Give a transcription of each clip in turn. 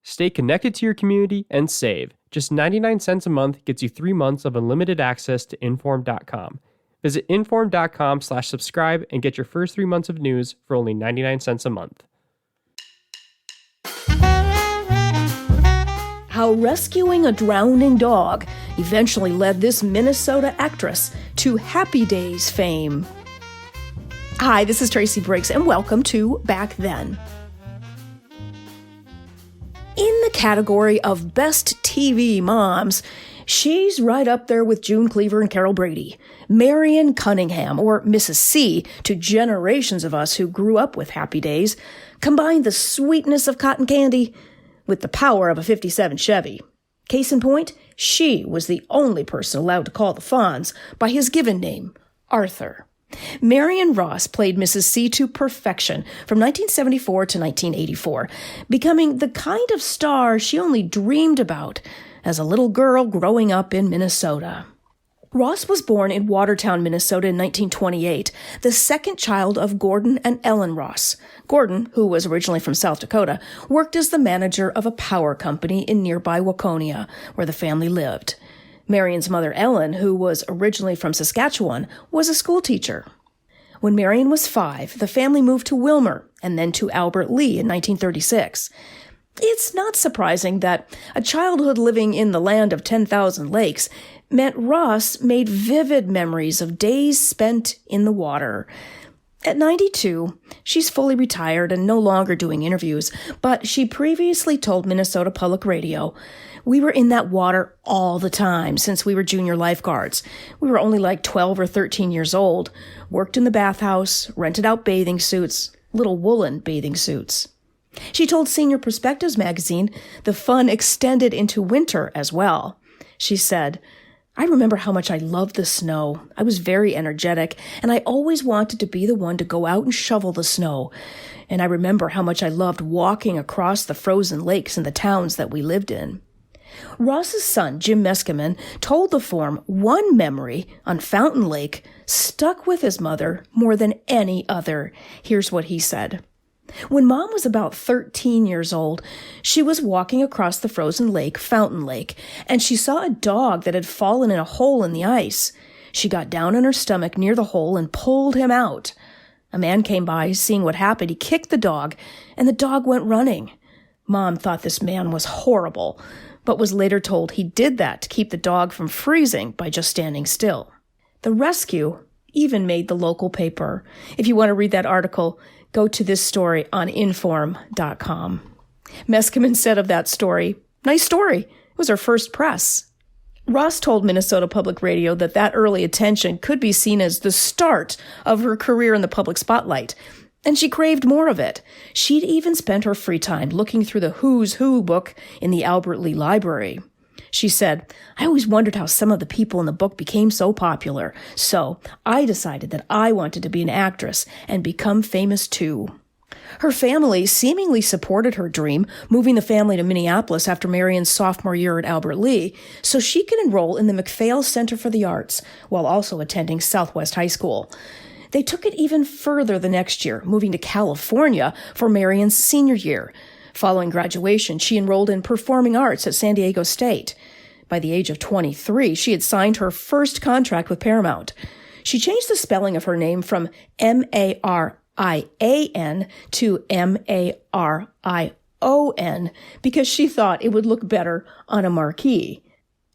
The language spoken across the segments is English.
Stay connected to your community and save. Just 99 cents a month gets you 3 months of unlimited access to Inform.com. Visit Inform.com/subscribe and get your first 3 months of news for only 99 cents a month. How rescuing a drowning dog eventually led this Minnesota actress to Happy Days fame. Hi, this is Tracy Briggs, and welcome to Back Then. In the category of Best TV Moms, she's right up there with June Cleaver and Carol Brady. Marion Cunningham, or Mrs. C, to generations of us who grew up with Happy Days, combined the sweetness of cotton candy with the power of a 57 Chevy. Case in point, she was the only person allowed to call the Fonz by his given name, Arthur. Marion Ross played Mrs. C to perfection from 1974 to 1984, becoming the kind of star she only dreamed about as a little girl growing up in Minnesota. Ross was born in Watertown, Minnesota in 1928, the second child of Gordon and Ellen Ross. Gordon, who was originally from South Dakota, worked as the manager of a power company in nearby Waconia, where the family lived. Marion's mother, Ellen, who was originally from Saskatchewan, was a school teacher. When Marion was 5, the family moved to Wilmer and then to Albert Lea in 1936. It's not surprising that a childhood living in the land of 10,000 lakes meant Ross made vivid memories of days spent in the water. At 92, she's fully retired and no longer doing interviews, but she previously told Minnesota Public Radio, "We were in that water all the time since we were junior lifeguards. We were only like 12 or 13 years old, worked in the bathhouse, rented out bathing suits, little woolen bathing suits." She told Senior Perspectives magazine the fun extended into winter as well. She said, "I remember how much I loved the snow. I was very energetic, and I always wanted to be the one to go out and shovel the snow. And I remember how much I loved walking across the frozen lakes in the towns that we lived in." Ross's son, Jim Meskimen, told the Forum one memory on Fountain Lake stuck with his mother more than any other. Here's what he said. "When Mom was about 13 years old, she was walking across the frozen lake, Fountain Lake, and she saw a dog that had fallen in a hole in the ice. She got down on her stomach near the hole and pulled him out. A man came by, seeing what happened. He kicked the dog, and the dog went running. Mom thought this man was horrible, but was later told he did that to keep the dog from freezing by just standing still. The rescue even made the local paper. If you want to read that article, go to this story on Inform.com. Meskimen said of that story, "Nice story. It was her first press." Ross told Minnesota Public Radio that early attention could be seen as the start of her career in the public spotlight, and she craved more of it. She'd even spent her free time looking through the Who's Who book in the Albert Lea Library. She said, "I always wondered how some of the people in the book became so popular, so I decided that I wanted to be an actress and become famous too." Her family seemingly supported her dream, moving the family to Minneapolis after Marion's sophomore year at Albert Lea, so she could enroll in the MacPhail Center for the Arts while also attending Southwest High School. They took it even further the next year, moving to California for Marion's senior year. Following graduation, she enrolled in performing arts at San Diego State. By the age of 23, she had signed her first contract with Paramount. She changed the spelling of her name from Marian to Marion because she thought it would look better on a marquee.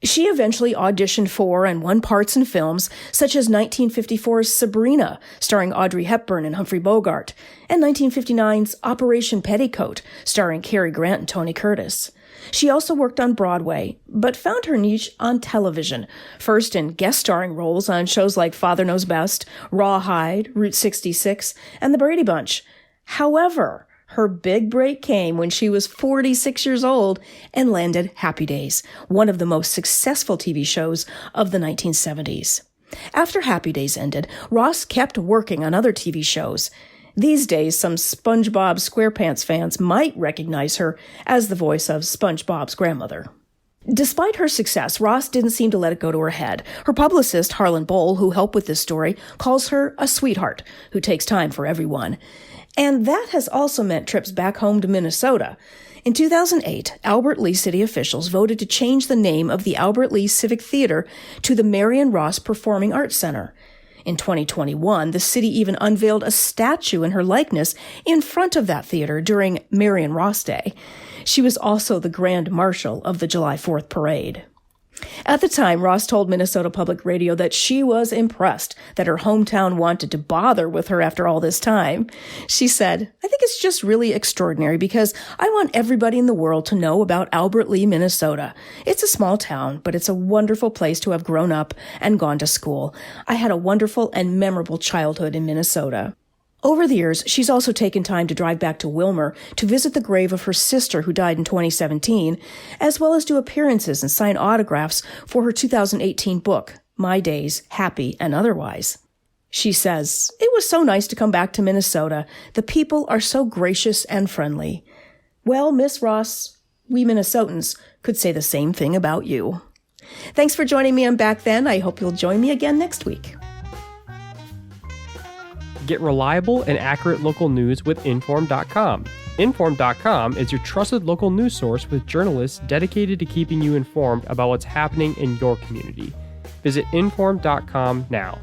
She eventually auditioned for and won parts in films such as 1954's Sabrina, starring Audrey Hepburn and Humphrey Bogart, and 1959's Operation Petticoat, starring Cary Grant and Tony Curtis. She also worked on Broadway, but found her niche on television, first in guest starring roles on shows like Father Knows Best, Rawhide, Route 66, and The Brady Bunch. However, her big break came when she was 46 years old and landed Happy Days, one of the most successful TV shows of the 1970s. After Happy Days ended, Ross kept working on other TV shows. These days, some SpongeBob SquarePants fans might recognize her as the voice of SpongeBob's grandmother. Despite her success, Ross didn't seem to let it go to her head. Her publicist, Harlan Bowl, who helped with this story, calls her a sweetheart who takes time for everyone. And that has also meant trips back home to Minnesota. In 2008, Albert Lea city officials voted to change the name of the Albert Lea Civic Theater to the Marion Ross Performing Arts Center. In 2021, the city even unveiled a statue in her likeness in front of that theater during Marion Ross Day. She was also the Grand Marshal of the July 4th parade. At the time, Ross told Minnesota Public Radio that she was impressed that her hometown wanted to bother with her after all this time. She said, "I think it's just really extraordinary because I want everybody in the world to know about Albert Lea, Minnesota. It's a small town, but it's a wonderful place to have grown up and gone to school. I had a wonderful and memorable childhood in Minnesota." Over the years, she's also taken time to drive back to Wilmer to visit the grave of her sister who died in 2017, as well as do appearances and sign autographs for her 2018 book, My Days, Happy and Otherwise. She says, "It was so nice to come back to Minnesota. The people are so gracious and friendly." Well, Miss Ross, we Minnesotans could say the same thing about you. Thanks for joining me on Back Then. I hope you'll join me again next week. Get reliable and accurate local news with Inform.com. Inform.com is your trusted local news source with journalists dedicated to keeping you informed about what's happening in your community. Visit Inform.com now.